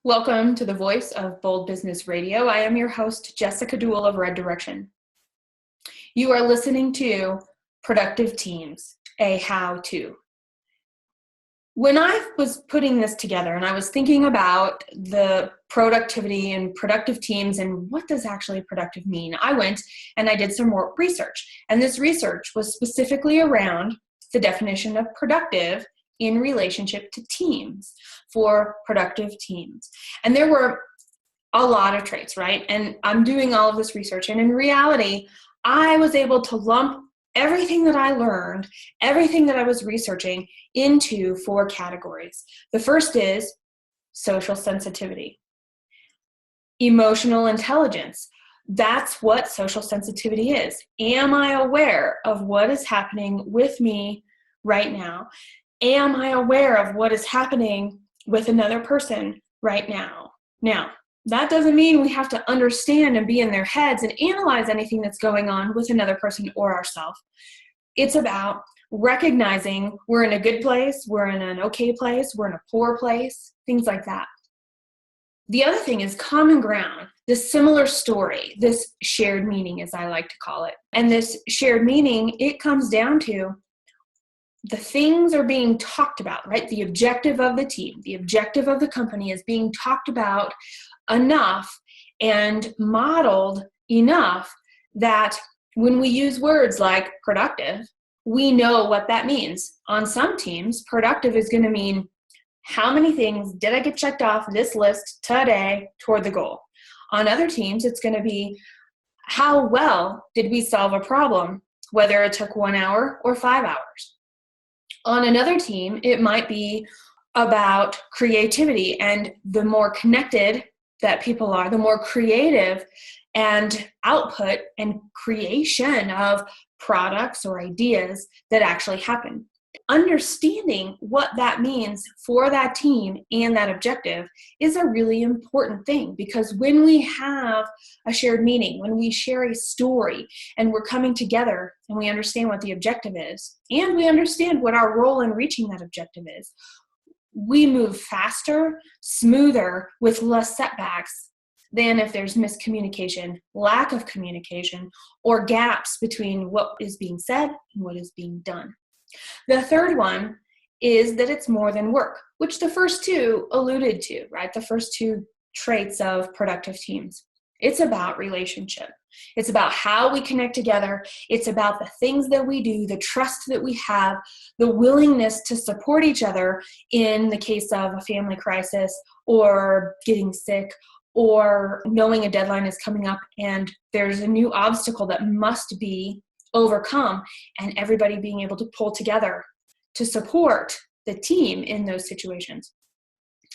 Welcome to the Voice of Bold Business Radio. I am your host, Jessica Dewell of Red Direction. You are listening to Productive Teams, a how-to. When I was putting this together and I was thinking about the productivity and productive teams and what does actually productive mean, I went and I did some more research. And this research was specifically around the definition of productive in relationship to teams, for productive teams. And there were a lot of traits, right? And I'm doing all of this research, and in reality, I was able to lump everything that I learned, everything that I was researching into 4 categories. The first is social sensitivity. Emotional intelligence. That's what social sensitivity is. Am I aware of what is happening with me right now? Am I aware of what is happening with another person right now? Now, that doesn't mean we have to understand and be in their heads and analyze anything that's going on with another person or ourselves. It's about recognizing we're in a good place, we're in an okay place, we're in a poor place, things like that. The other thing is common ground, this similar story, this shared meaning, as I like to call it. And this shared meaning, it comes down to the things are being talked about, right? The objective of the team, the objective of the company is being talked about enough and modeled enough that when we use words like productive, we know what that means. On some teams, productive is going to mean how many things did I get checked off this list today toward the goal. On other teams, it's going to be how well did we solve a problem, whether it took 1 hour or 5 hours. On another team, it might be about creativity, and the more connected that people are, the more creative and output and creation of products or ideas that actually happen. Understanding what that means for that team and that objective is a really important thing, because when we have a shared meaning, when we share a story and we're coming together and we understand what the objective is and we understand what our role in reaching that objective is, we move faster, smoother, with less setbacks than if there's miscommunication, lack of communication, or gaps between what is being said and what is being done. The third one is that it's more than work, which the first 2 alluded to, right? The first 2 traits of productive teams. It's about relationship. It's about how we connect together. It's about the things that we do, the trust that we have, the willingness to support each other in the case of a family crisis or getting sick or knowing a deadline is coming up and there's a new obstacle that must be overcome, and everybody being able to pull together to support the team in those situations.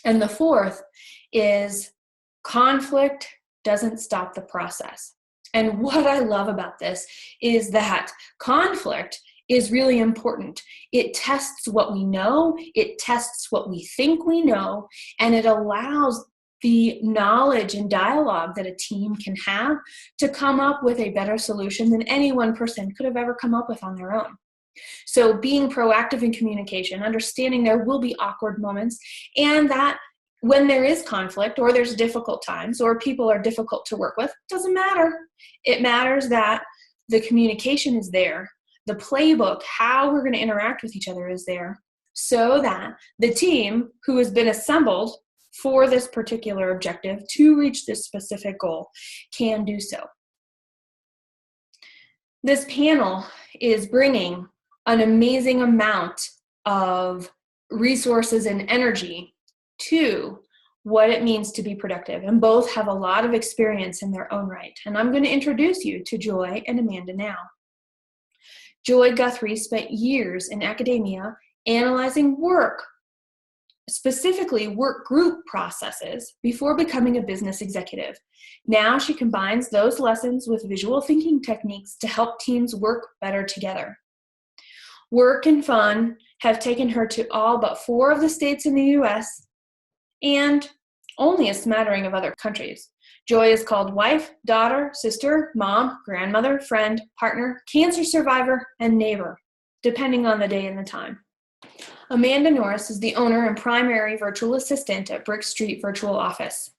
And the fourth is conflict doesn't stop the process. And what I love about this is that conflict is really important. It tests what we know, it tests what we think we know, and it allows the knowledge and dialogue that a team can have to come up with a better solution than any one person could have ever come up with on their own. So being proactive in communication, understanding there will be awkward moments, and that when there is conflict or there's difficult times or people are difficult to work with, doesn't matter. It matters that the communication is there, the playbook, how we're going to interact with each other is there, so that the team who has been assembled for this particular objective to reach this specific goal can do so. This panel is bringing an amazing amount of resources and energy to what it means to be productive, and both have a lot of experience in their own right. And I'm going to introduce you to Joy and Amanda now. Joy Guthrie spent years in academia analyzing work, specifically work group processes, before becoming a business executive. Now she combines those lessons with visual thinking techniques to help teams work better together. Work and fun have taken her to all but 4 of the states in the U.S. and only a smattering of other countries. Joy is called wife, daughter, sister, mom, grandmother, friend, partner, cancer survivor, and neighbor, depending on the day and the time. Amanda Norris is the owner and primary virtual assistant at Brick Street Virtual Office.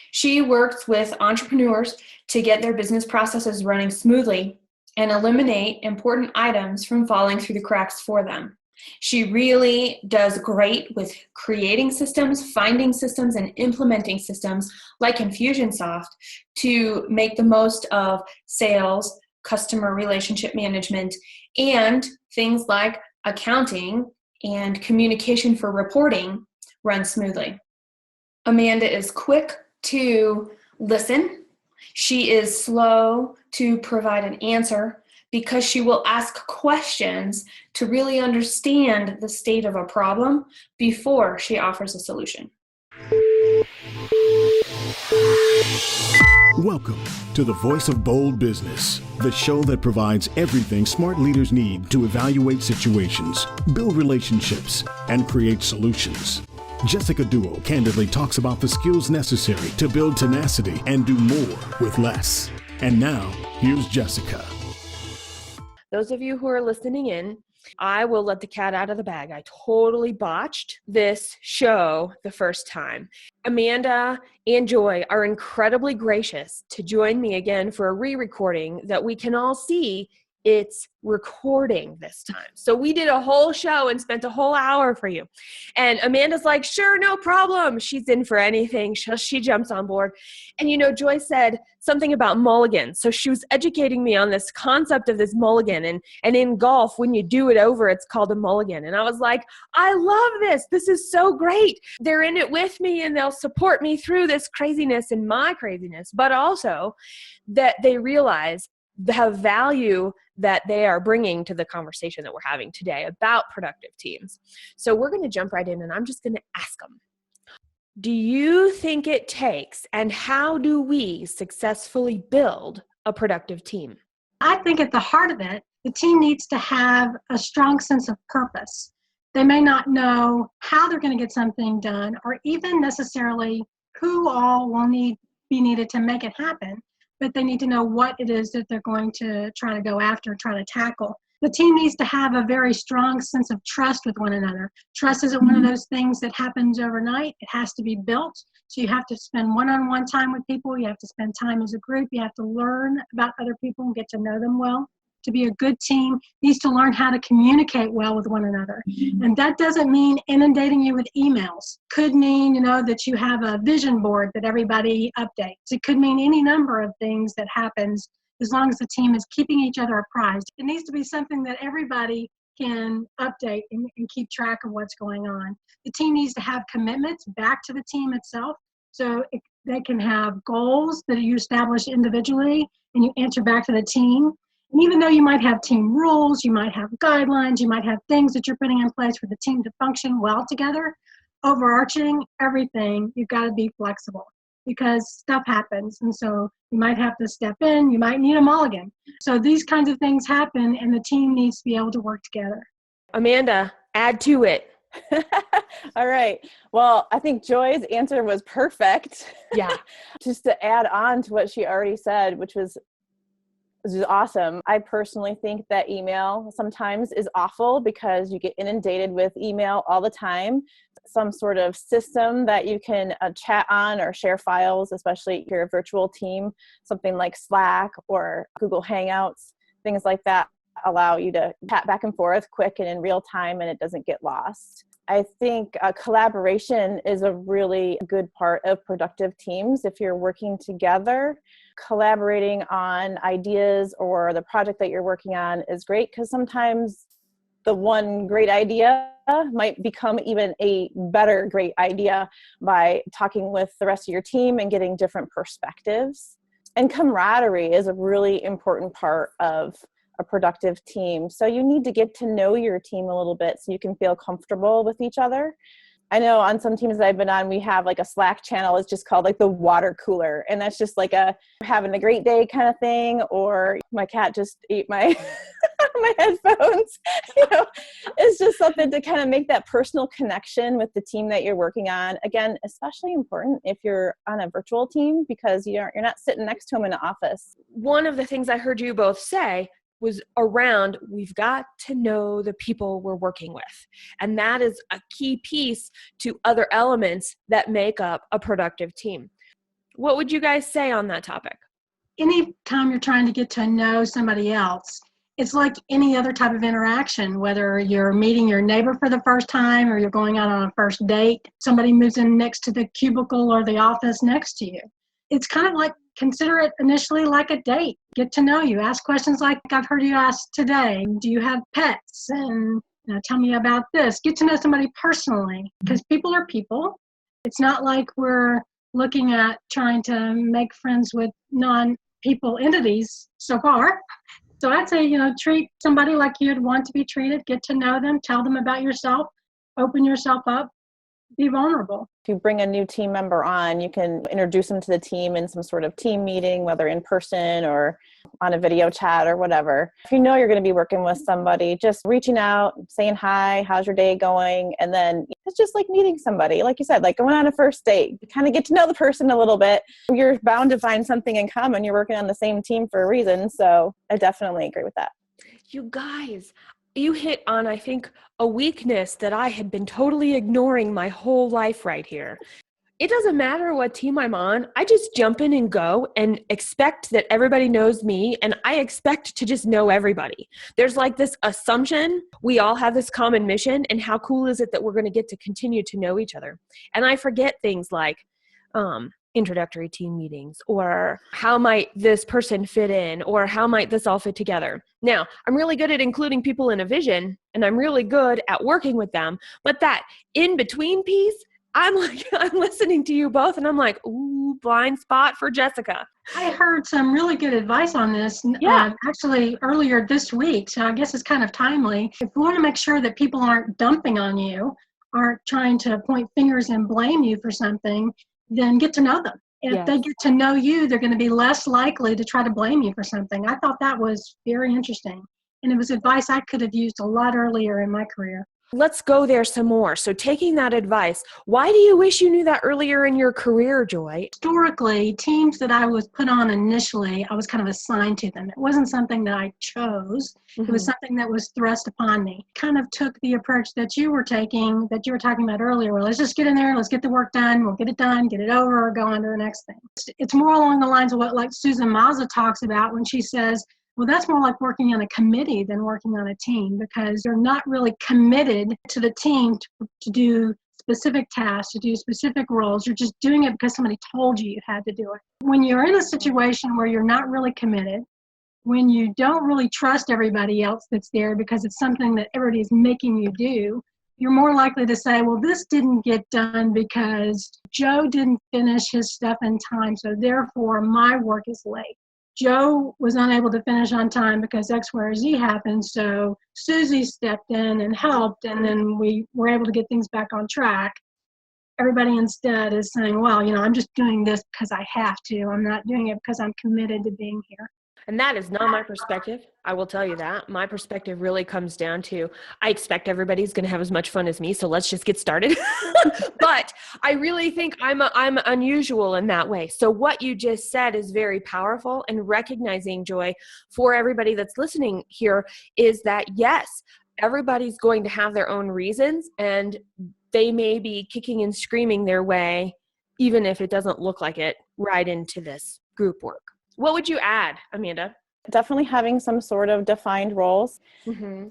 She works with entrepreneurs to get their business processes running smoothly and eliminate important items from falling through the cracks for them. She really does great with creating systems, finding systems, and implementing systems like Infusionsoft to make the most of sales, customer relationship management, and things like accounting and communication for reporting run smoothly. Amanda is quick to listen. She is slow to provide an answer because she will ask questions to really understand the state of a problem before she offers a solution. Welcome to the Voice of Bold Business, the show that provides everything smart leaders need to evaluate situations, build relationships, and create solutions. Jessica Dewell candidly talks about the skills necessary to build tenacity and do more with less. And now, here's Jessica. Those of you who are listening in, I will let the cat out of the bag. I totally botched this show the first time. Amanda and Joy are incredibly gracious to join me again for a re-recording that we can all see. It's recording this time. So we did a whole show and spent a whole hour for you. And Amanda's like, sure, no problem. She's in for anything. She jumps on board. And Joy said something about mulligans. So she was educating me on this concept of this mulligan. And in golf, when you do it over, it's called a mulligan. And I was like, I love this. This is so great. They're in it with me and they'll support me through this craziness and my craziness, but also that they realize the value that they are bringing to the conversation that we're having today about productive teams. So we're going to jump right in and I'm just going to ask them, do you think it takes, and how do we successfully build a productive team? I think at the heart of it, the team needs to have a strong sense of purpose. They may not know how they're going to get something done or even necessarily who all will be needed to make it happen, but they need to know what it is that they're going to try to go after, try to tackle. The team needs to have a very strong sense of trust with one another. Trust isn't one of those things that happens overnight. It has to be built. So you have to spend one-on-one time with people. You have to spend time as a group. You have to learn about other people and get to know them well. To be a good team needs to learn how to communicate well with one another. And that doesn't mean inundating you with emails. Could mean, that you have a vision board that everybody updates. It could mean any number of things that happens as long as the team is keeping each other apprised. It needs to be something that everybody can update and keep track of what's going on. The team needs to have commitments back to the team itself. So they can have goals that you establish individually and you answer back to the team. And even though you might have team rules, you might have guidelines, you might have things that you're putting in place for the team to function well together, overarching everything, you've got to be flexible because stuff happens. And so you might have to step in, you might need a mulligan. So these kinds of things happen and the team needs to be able to work together. Amanda, add to it. All right. Well, I think Joy's answer was perfect. Yeah. Just to add on to what she already said, which was awesome. I personally think that email sometimes is awful because you get inundated with email all the time. Some sort of system that you can chat on or share files, especially if you're a virtual team, something like Slack or Google Hangouts, things like that allow you to chat back and forth quick and in real time and it doesn't get lost. I think collaboration is a really good part of productive teams. If you're working together, collaborating on ideas or the project that you're working on is great because sometimes the one great idea might become even a better great idea by talking with the rest of your team and getting different perspectives. And camaraderie is a really important part of a productive team. So you need to get to know your team a little bit so you can feel comfortable with each other. I know on some teams that I've been on, we have like a Slack channel. It's just called like the water cooler. And that's just like a having a great day kind of thing. Or my cat just ate my my headphones. It's just something to kind of make that personal connection with the team that you're working on. Again, especially important if you're on a virtual team because you're not sitting next to them in the office. One of the things I heard you both say was around, we've got to know the people we're working with. And that is a key piece to other elements that make up a productive team. What would you guys say on that topic? Anytime you're trying to get to know somebody else, it's like any other type of interaction, whether you're meeting your neighbor for the first time or you're going out on a first date, somebody moves in next to the cubicle or the office next to you. It's kind of like, consider it initially like a date. Get to know you. Ask questions like I've heard you ask today. Do you have pets? And tell me about this. Get to know somebody personally, because people are people. It's not like we're looking at trying to make friends with non-people entities so far. So I'd say, treat somebody like you'd want to be treated, get to know them, tell them about yourself, open yourself up, be vulnerable. If you bring a new team member on, you can introduce them to the team in some sort of team meeting, whether in person or on a video chat or whatever. If you know you're going to be working with somebody, just reaching out, saying hi, how's your day going? And then it's just like meeting somebody. Like you said, like going on a first date, you kind of get to know the person a little bit. You're bound to find something in common. You're working on the same team for a reason. So I definitely agree with that. You guys, you hit on, I think, a weakness that I had been totally ignoring my whole life right here. It doesn't matter what team I'm on. I just jump in and go and expect that everybody knows me, and I expect to just know everybody. There's like this assumption we all have this common mission, and how cool is it that we're going to get to continue to know each other? And I forget things like introductory team meetings, or how might this person fit in, or how might this all fit together. Now, I'm really good at including people in a vision, and I'm really good at working with them, but that in-between piece, I'm listening to you both, and I'm like, ooh, blind spot for Jessica. I heard some really good advice on this actually earlier this week, so I guess it's kind of timely. If you want to make sure that people aren't dumping on you, aren't trying to point fingers and blame you for something, then get to know them. If they get to know you, they're going to be less likely to try to blame you for something. I thought that was very interesting, and it was advice I could have used a lot earlier in my career. Let's go there some more. So taking that advice, why do you wish you knew that earlier in your career, Joy? Historically, teams that I was put on initially, I was kind of assigned to them. It wasn't something that I chose. It was something that was thrust upon me. Kind of took the approach that you were taking, that you were talking about earlier. Well, let's just get in there, let's get the work done, we'll get it done, get it over, or go on to the next thing. It's more along the lines of what like Susan Mazza talks about when she says, well, that's more like working on a committee than working on a team, because you're not really committed to the team to do specific tasks, to do specific roles. You're just doing it because somebody told you you had to do it. When you're in a situation where you're not really committed, when you don't really trust everybody else that's there because it's something that everybody's making you do, you're more likely to say, well, this didn't get done because Joe didn't finish his stuff in time, so therefore my work is late. Joe was unable to finish on time because X, Y, or Z happened, so Susie stepped in and helped, and then we were able to get things back on track. Everybody instead is saying, well, I'm just doing this because I have to. I'm not doing it because I'm committed to being here. And that is not my perspective. I will tell you that. My perspective really comes down to, I expect everybody's going to have as much fun as me, so let's just get started. But I really think I'm unusual in that way. So what you just said is very powerful, and recognizing, Joy, for everybody that's listening here, is that yes, everybody's going to have their own reasons, and they may be kicking and screaming their way, even if it doesn't look like it, right into this group work. What would you add, Amanda? Definitely having some sort of defined roles.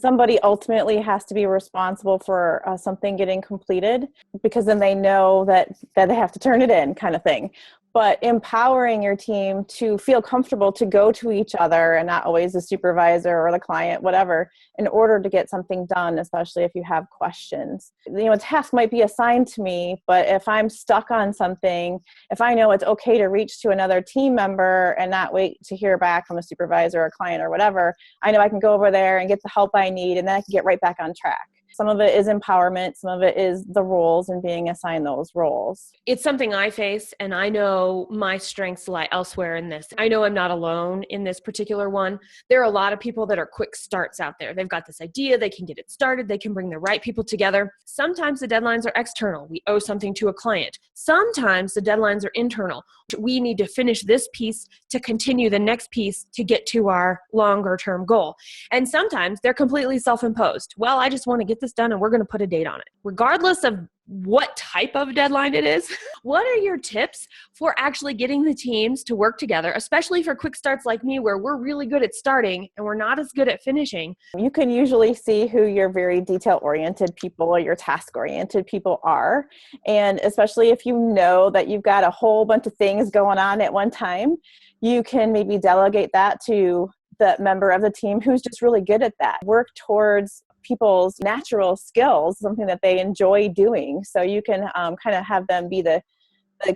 Somebody ultimately has to be responsible for something getting completed, because then they know that they have to turn it in, kind of thing. But empowering your team to feel comfortable to go to each other, and not always the supervisor or the client, whatever, in order to get something done, especially if you have questions. A task might be assigned to me, but if I'm stuck on something, if I know it's okay to reach to another team member and not wait to hear back from a supervisor or a client or whatever, I know I can go over there and get the help I need, and then I can get right back on track. Some of it is empowerment. Some of it is the roles and being assigned those roles. It's something I face, and I know my strengths lie elsewhere in this. I know I'm not alone in this particular one. There are a lot of people that are quick starts out there. They've got this idea, they can get it started, they can bring the right people together. Sometimes the deadlines are external. We owe something to a client. Sometimes the deadlines are internal. We need to finish this piece to continue the next piece to get to our longer term goal. And sometimes they're completely self-imposed. Well, I just want to get this done and we're going to put a date on it. Regardless of what type of deadline it is, what are your tips for actually getting the teams to work together, especially for quick starts like me, where we're really good at starting and we're not as good at finishing? You can usually see who your very detail-oriented people or your task-oriented people are. And especially if you know that you've got a whole bunch of things going on at one time, you can maybe delegate that to the member of the team who's just really good at that. Work towards people's natural skills, something that they enjoy doing. So you can kind of have them be the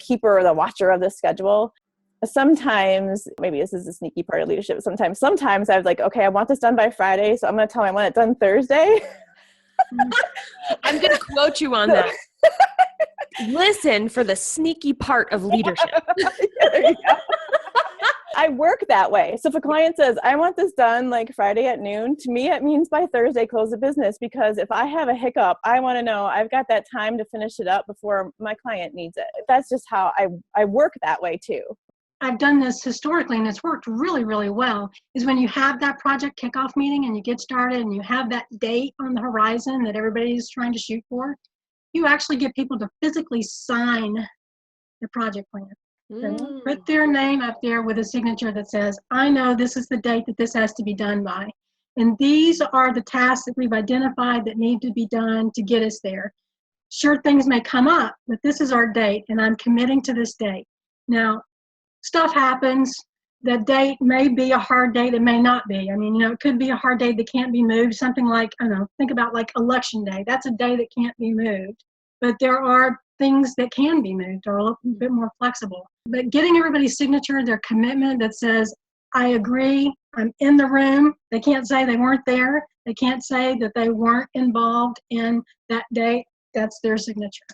keeper or the watcher of the schedule. Sometimes, maybe this is a sneaky part of leadership, sometimes I was like, okay, I want this done by Friday, so I'm going to tell them I want it done Thursday. I'm going to quote you on that. Listen for the sneaky part of leadership. Yeah, there you go. I work that way. So if a client says, I want this done like Friday at noon, to me, it means by Thursday, close the business. Because if I have a hiccup, I want to know I've got that time to finish it up before my client needs it. That's just how I work that way too. I've done this historically and it's worked really, really well, is when you have that project kickoff meeting and you get started and you have that date on the horizon that everybody's trying to shoot for, you actually get people to physically sign the project plan. So put their name up there with a signature that says, I know this is the date that this has to be done by. And these are the tasks that we've identified that need to be done to get us there. Sure, things may come up, but this is our date and I'm committing to this date. Now, stuff happens. The date may be a hard date. It may not be. I mean, it could be a hard date that can't be moved. Something like, I don't know, think about like election day. That's a day that can't be moved. But there are things that can be moved or a little bit more flexible. But getting everybody's signature, their commitment that says, I agree, I'm in the room. They can't say they weren't there. They can't say that they weren't involved in that date. That's their signature.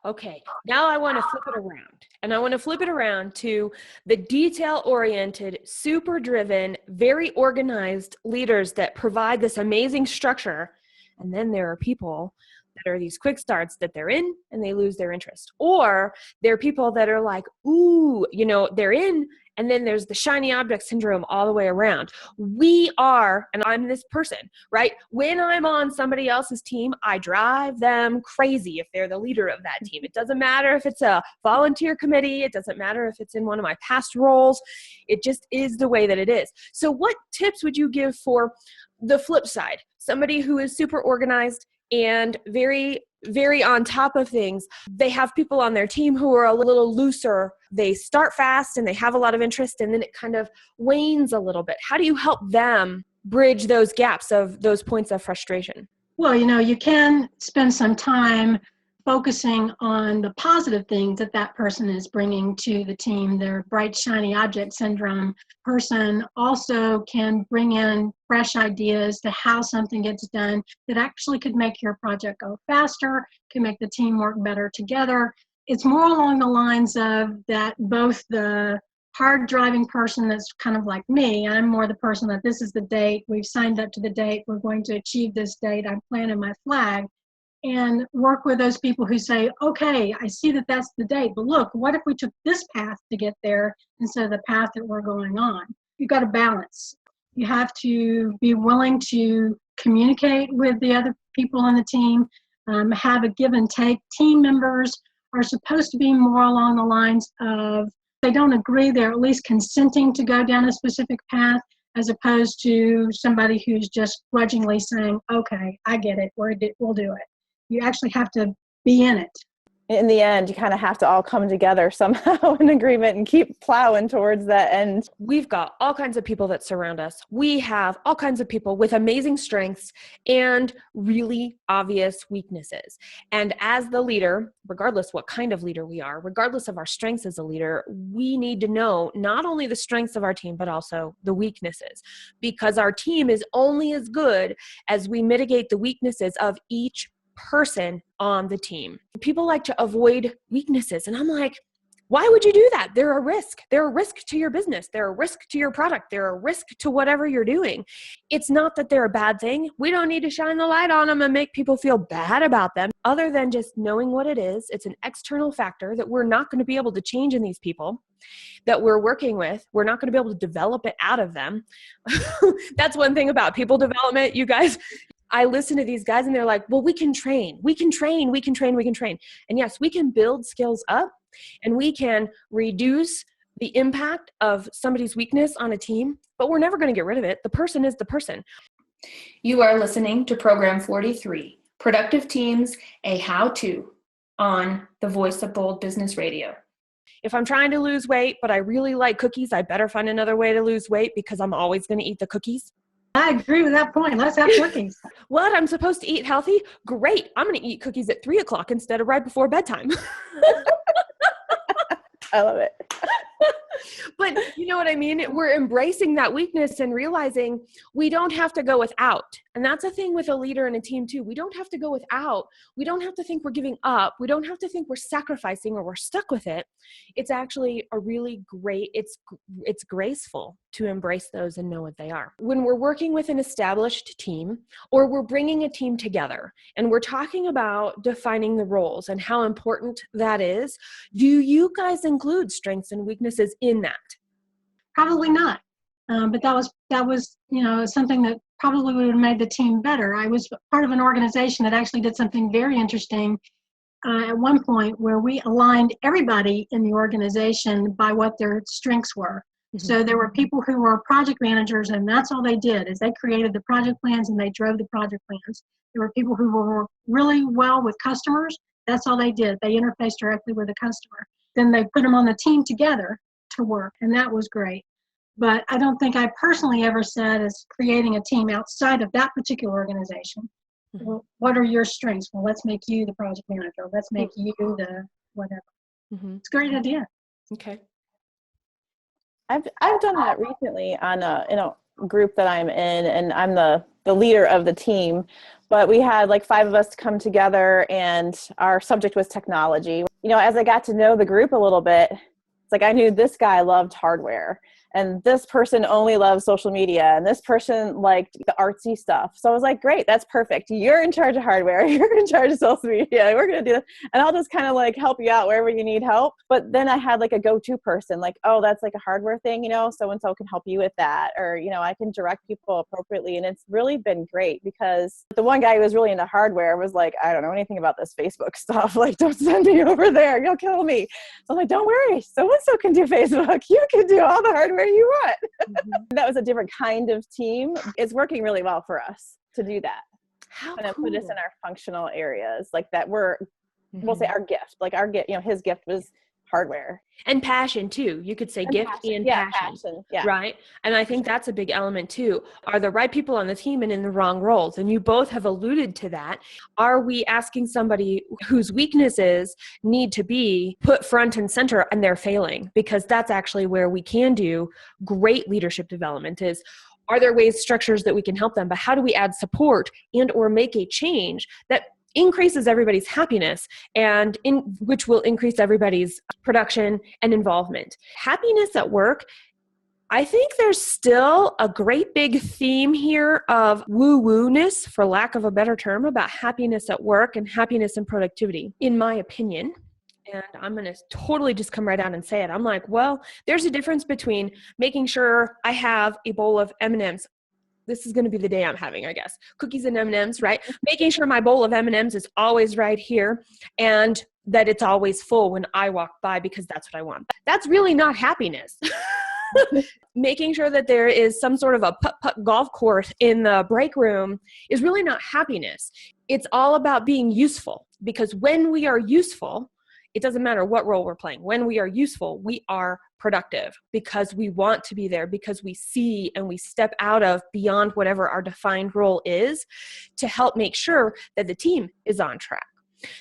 Okay, now I want to flip it around. And I want to flip it around to the detail-oriented, super driven, very organized leaders that provide this amazing structure. And then there are people that are these quick starts that they're in and they lose their interest. Or there are people that are like, ooh, they're in, and then there's the shiny object syndrome all the way around. We are, and I'm this person, right? When I'm on somebody else's team, I drive them crazy if they're the leader of that team. It doesn't matter if it's a volunteer committee. It doesn't matter if it's in one of my past roles. It just is the way that it is. So what tips would you give for the flip side? Somebody who is super organized and very, very on top of things. They have people on their team who are a little looser. They start fast and they have a lot of interest, and then it kind of wanes a little bit. How do you help them bridge those gaps of those points of frustration? Well, you can spend some time focusing on the positive things that that person is bringing to the team. Their bright, shiny object syndrome person also can bring in fresh ideas to how something gets done that actually could make your project go faster, can make the team work better together. It's more along the lines of that both the hard driving person that's kind of like me, I'm more the person that this is the date, we've signed up to the date, we're going to achieve this date, I'm planting my flag, and work with those people who say, okay, I see that that's the date, but look, what if we took this path to get there instead of the path that we're going on? You've got to balance. You have to be willing to communicate with the other people on the team, have a give and take. Team members are supposed to be more along the lines of, they don't agree, they're at least consenting to go down a specific path, as opposed to somebody who's just grudgingly saying, okay, I get it, we'll do it. You actually have to be in it. In the end, you kind of have to all come together somehow in agreement and keep plowing towards that end. We've got all kinds of people that surround us. We have all kinds of people with amazing strengths and really obvious weaknesses. And as the leader, regardless what kind of leader we are, regardless of our strengths as a leader, we need to know not only the strengths of our team, but also the weaknesses, because our team is only as good as we mitigate the weaknesses of each person on the team. People like to avoid weaknesses. And I'm like, Why would you do that? They're a risk. They're a risk to your business. They're a risk to your product. They're a risk to whatever you're doing. It's not that they're a bad thing. We don't need to shine the light on them and make people feel bad about them, other than just knowing what it is. It's an external factor that we're not going to be able to change in these people that we're working with. We're not going to be able to develop it out of them. That's one thing about people development, you guys. I listen to these guys and they're like, well, we can train. And yes, we can build skills up and we can reduce the impact of somebody's weakness on a team, but we're never going to get rid of it. The person is the person. You are listening to Program 43, Productive Teams, a How-To, on the Voice of Bold Business Radio. If I'm trying to lose weight, but I really like cookies, I better find another way to lose weight because I'm always going to eat the cookies. I agree with that point. Let's have cookies. What? I'm supposed to eat healthy? Great. I'm going to eat cookies at 3:00 instead of right before bedtime. I love it. But you know what I mean? We're embracing that weakness and realizing we don't have to go without. And that's a thing with a leader and a team too. We don't have to go without. We don't have to think we're giving up. We don't have to think we're sacrificing or we're stuck with it. It's actually a really great, it's graceful to embrace those and know what they are. When we're working with an established team or we're bringing a team together and we're talking about defining the roles and how important that is, do you guys include strengths and weaknesses in that? Probably not. But that was something that probably would have made the team better. I was part of an organization that actually did something very interesting at one point where we aligned everybody in the organization by what their strengths were. Mm-hmm. So there were people who were project managers, and that's all they did is they created the project plans and they drove the project plans. There were people who were really well with customers. That's all they did. They interfaced directly with the customer. Then they put them on the team together to work, and that was great. But I don't think I personally ever said as creating a team outside of that particular organization. Mm-hmm. Well, what are your strengths? Well, let's make you the project manager. Let's make you the whatever. Mm-hmm. It's a great idea. Okay. I've done that recently on a group that I'm in, and I'm the leader of the team. But we had like 5 of us come together, and our subject was technology. As I got to know the group a little bit, it's like I knew this guy loved hardware, and this person only loves social media, and this person liked the artsy stuff. So I was like, great, that's perfect. You're in charge of hardware. You're in charge of social media. We're going to do that. And I'll just kind of like help you out wherever you need help. But then I had like a go-to person, like, oh, that's like a hardware thing, so-and-so can help you with that. Or, I can direct people appropriately. And it's really been great because the one guy who was really into hardware was like, I don't know anything about this Facebook stuff. Like, don't send me over there. You'll kill me. So I'm like, don't worry. So-and-so can do Facebook. You can do all the hardware you want. Mm-hmm. That was a different kind of team. It's working really well for us to do that. How and cool. Put us in our functional areas like that. We'll say our gift, like our gift, his gift was hardware. And passion too. You could say gift and passion. Yeah. Right? And I think that's a big element too. Are the right people on the team and in the wrong roles? And you both have alluded to that. Are we asking somebody whose weaknesses need to be put front and center and they're failing? Because that's actually where we can do great leadership development is, are there ways, structures that we can help them? But how do we add support and or make a change that increases everybody's happiness and which will increase everybody's production and involvement. Happiness at work, I think there's still a great big theme here of woo-woo-ness, for lack of a better term, about happiness at work and happiness and productivity, in my opinion. And I'm going to totally just come right out and say it. I'm like, well, there's a difference between making sure I have a bowl of M&Ms. This is going to be the day I'm having, I guess. Cookies and M&Ms, right? Making sure my bowl of M&Ms is always right here and that it's always full when I walk by because that's what I want. That's really not happiness. Making sure that there is some sort of a putt-putt golf course in the break room is really not happiness. It's all about being useful, because when we are useful, it doesn't matter what role we're playing. When we are useful, we are productive because we want to be there, because we see and we step out of beyond whatever our defined role is to help make sure that the team is on track.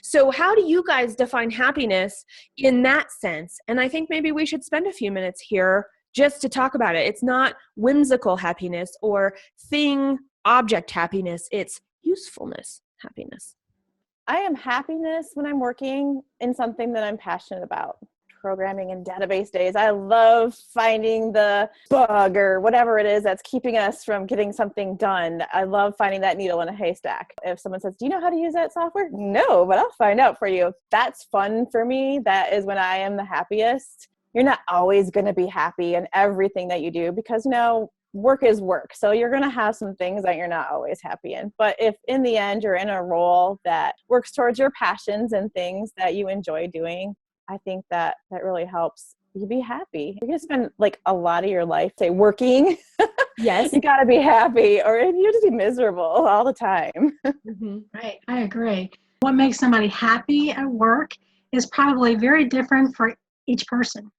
So how do you guys define happiness in that sense? And I think maybe we should spend a few minutes here just to talk about it. It's not whimsical happiness or object happiness. It's usefulness happiness. I am happiness when I'm working in something that I'm passionate about. programming and database days. I love finding the bug or whatever it is that's keeping us from getting something done. I love finding that needle in a haystack. If someone says, do you know how to use that software? No, but I'll find out for you. That's fun for me. That is when I am the happiest. You're not always going to be happy in everything that you do because, work is work. So you're going to have some things that you're not always happy in. But if in the end you're in a role that works towards your passions and things that you enjoy doing, I think that really helps you be happy. You're going to spend like a lot of your life, say, working. Yes. You got to be happy or you'll just be miserable all the time. Mm-hmm. Right. I agree. What makes somebody happy at work is probably very different for each person.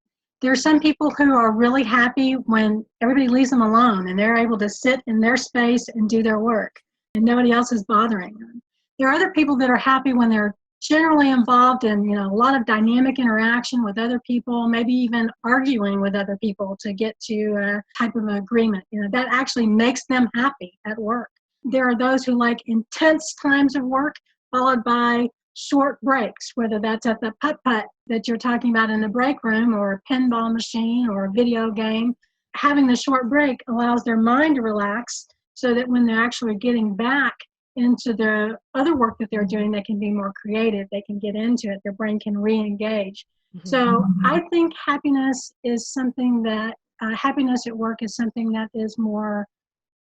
There are some people who are really happy when everybody leaves them alone and they're able to sit in their space and do their work and nobody else is bothering them. There are other people that are happy when they're generally involved in, a lot of dynamic interaction with other people, maybe even arguing with other people to get to a type of agreement. That actually makes them happy at work. There are those who like intense times of work followed by short breaks, whether that's at the putt-putt that you're talking about in the break room or a pinball machine or a video game. Having the short break allows their mind to relax so that when they're actually getting back into the other work that they're doing, they can be more creative. They can get into it. Their brain can re-engage. Mm-hmm. So I think happiness is something that, happiness at work is something that is more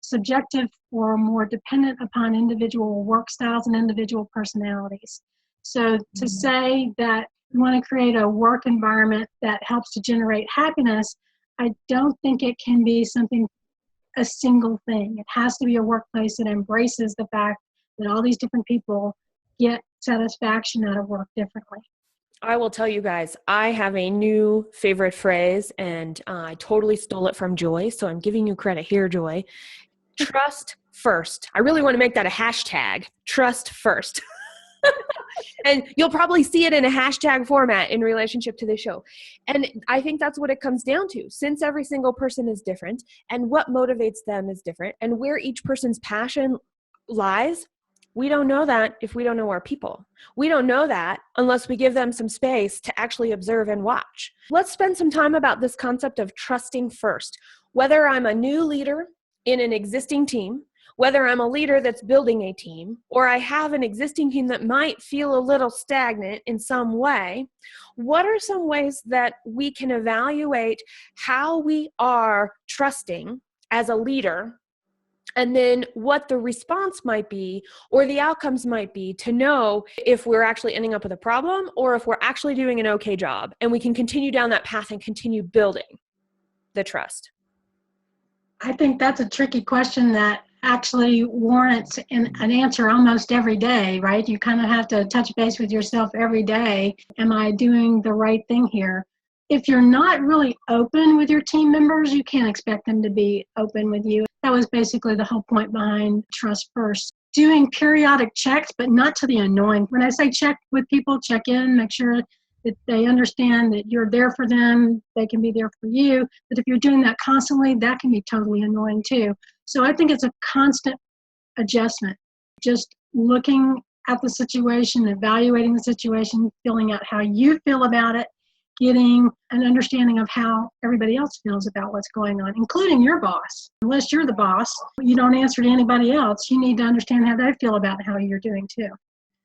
subjective or more dependent upon individual work styles and individual personalities. So to say that you want to create a work environment that helps to generate happiness, I don't think it can be a single thing. It has to be a workplace that embraces the fact that all these different people get satisfaction out of work differently. I will tell you guys, I have a new favorite phrase, and I totally stole it from Joy, so I'm giving you credit here, Joy. Trust first. I really want to make that a hashtag. Trust first. And you'll probably see it in a hashtag format in relationship to the show. And I think that's what it comes down to. Since every single person is different and what motivates them is different and where each person's passion lies, we don't know that if we don't know our people. We don't know that unless we give them some space to actually observe and watch. Let's spend some time about this concept of trusting first. Whether I'm a new leader in an existing team, whether I'm a leader that's building a team, or I have an existing team that might feel a little stagnant in some way, what are some ways that we can evaluate how we are trusting as a leader, and then what the response might be or the outcomes might be to know if we're actually ending up with a problem or if we're actually doing an okay job, and we can continue down that path and continue building the trust? I think that's a tricky question that actually warrants an answer almost every day, right? You kind of have to touch base with yourself every day. Am I doing the right thing here? If you're not really open with your team members, you can't expect them to be open with you. That was basically the whole point behind Trust First. Doing periodic checks, but not to the annoying. When I say check with people, check in, make sure that they understand that you're there for them, they can be there for you. But if you're doing that constantly, that can be totally annoying too. So I think it's a constant adjustment. Just looking at the situation, evaluating the situation, feeling out how you feel about it, getting an understanding of how everybody else feels about what's going on, including your boss. Unless you're the boss, you don't answer to anybody else. You need to understand how they feel about how you're doing too.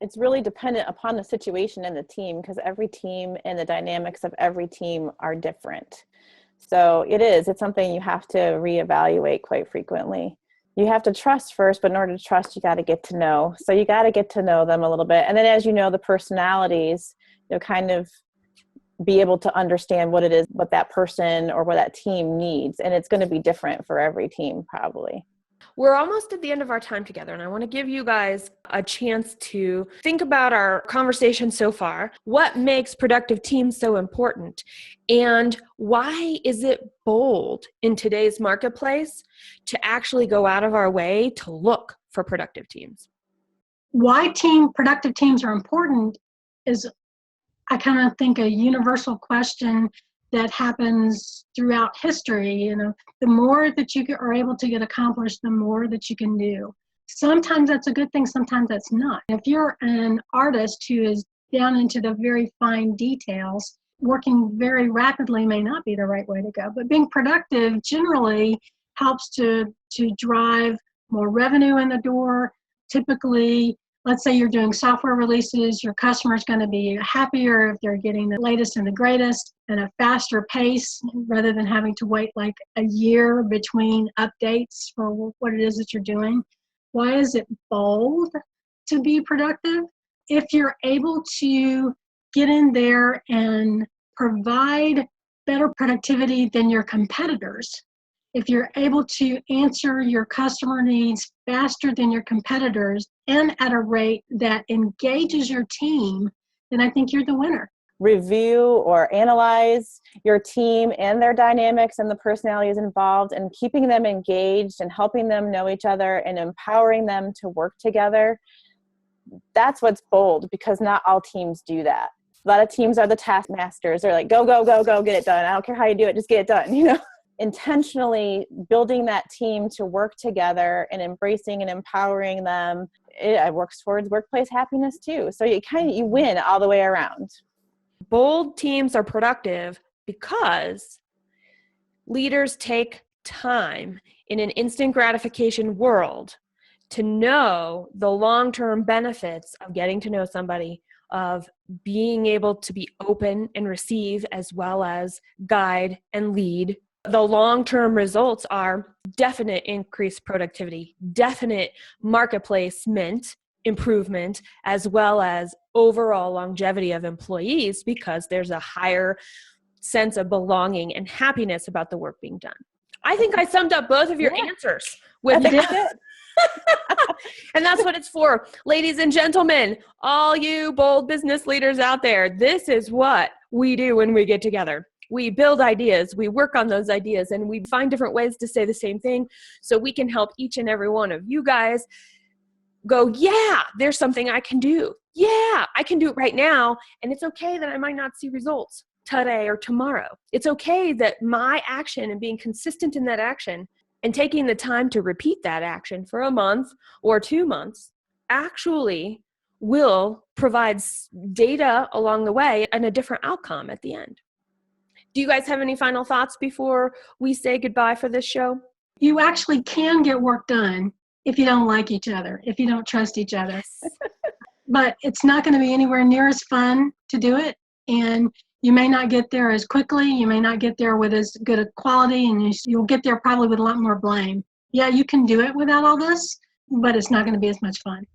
It's really dependent upon the situation and the team, because every team and the dynamics of every team are different. So it's something you have to reevaluate quite frequently. You have to trust first, but in order to trust, you got to get to know. So you got to get to know them a little bit. And then as you know the personalities, you'll kind of be able to understand what it is, what that person or what that team needs. And it's going to be different for every team probably. We're almost at the end of our time together, and I want to give you guys a chance to think about our conversation so far. What makes productive teams so important? And why is it bold in today's marketplace to actually go out of our way to look for productive teams? Why productive teams are important is, I kind of think, a universal question that happens throughout history. The more that you are able to get accomplished, the more that you can do. Sometimes that's a good thing, sometimes that's not. If you're an artist who is down into the very fine details, working very rapidly may not be the right way to go. But being productive generally helps to drive more revenue in the door. Typically, let's say you're doing software releases, your customer's going to be happier if they're getting the latest and the greatest at a faster pace rather than having to wait like a year between updates for what it is that you're doing. Why is it bold to be productive? If you're able to get in there and provide better productivity than your competitors, if you're able to answer your customer needs faster than your competitors and at a rate that engages your team, then I think you're the winner. Review or analyze your team and their dynamics and the personalities involved, and keeping them engaged and helping them know each other and empowering them to work together. That's what's bold, because not all teams do that. A lot of teams are the taskmasters. They're like, go, go, go, go, get it done. I don't care how you do it, just get it done, you know? Intentionally building that team to work together and embracing and empowering them, it works towards workplace happiness too. So you win all the way around. Bold teams are productive because leaders take time in an instant gratification world to know the long-term benefits of getting to know somebody, of being able to be open and receive as well as guide and lead. The long-term results are definite increased productivity, definite marketplace improvement, as well as overall longevity of employees, because there's a higher sense of belonging and happiness about the work being done. I think I summed up both of your answers with that. And that's what it's for. Ladies and gentlemen, all you bold business leaders out there, this is what we do when we get together. We build ideas, we work on those ideas, and we find different ways to say the same thing so we can help each and every one of you guys go, yeah, there's something I can do. Yeah, I can do it right now. And it's okay that I might not see results today or tomorrow. It's okay that my action and being consistent in that action and taking the time to repeat that action for a month or 2 months actually will provide data along the way and a different outcome at the end. Do you guys have any final thoughts before we say goodbye for this show? You actually can get work done if you don't like each other, if you don't trust each other. But it's not going to be anywhere near as fun to do it. And you may not get there as quickly. You may not get there with as good a quality, and you'll get there probably with a lot more blame. Yeah, you can do it without all this, but it's not going to be as much fun.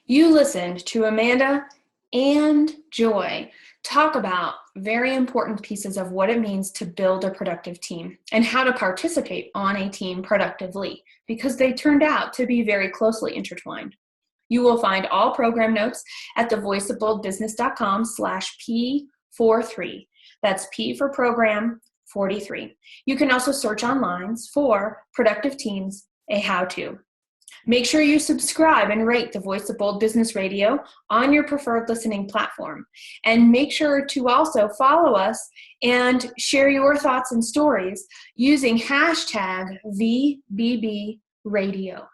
You listened to Amanda and Joy talk about very important pieces of what it means to build a productive team and how to participate on a team productively, because they turned out to be very closely intertwined. You will find all program notes at thevoiceofboldbusiness.com/P43. That's P for program 43. You can also search online for Productive Teams, a how-to. Make sure you subscribe and rate the Voice of Bold Business Radio on your preferred listening platform. And make sure to also follow us and share your thoughts and stories using hashtag VBBRadio.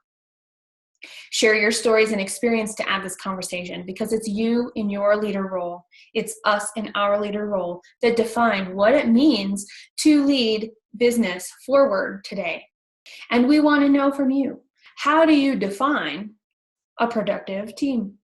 Share your stories and experience to add this conversation, because it's you in your leader role. It's us in our leader role that define what it means to lead business forward today. And we want to know from you. How do you define a productive team?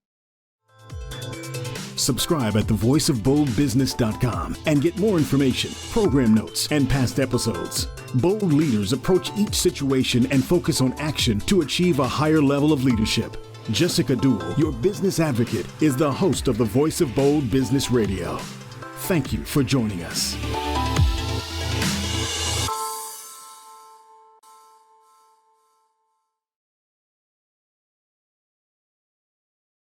Subscribe at thevoiceofboldbusiness.com and get more information, program notes, and past episodes. Bold leaders approach each situation and focus on action to achieve a higher level of leadership. Jessica Dewell, your business advocate, is the host of the Voice of Bold Business Radio. Thank you for joining us.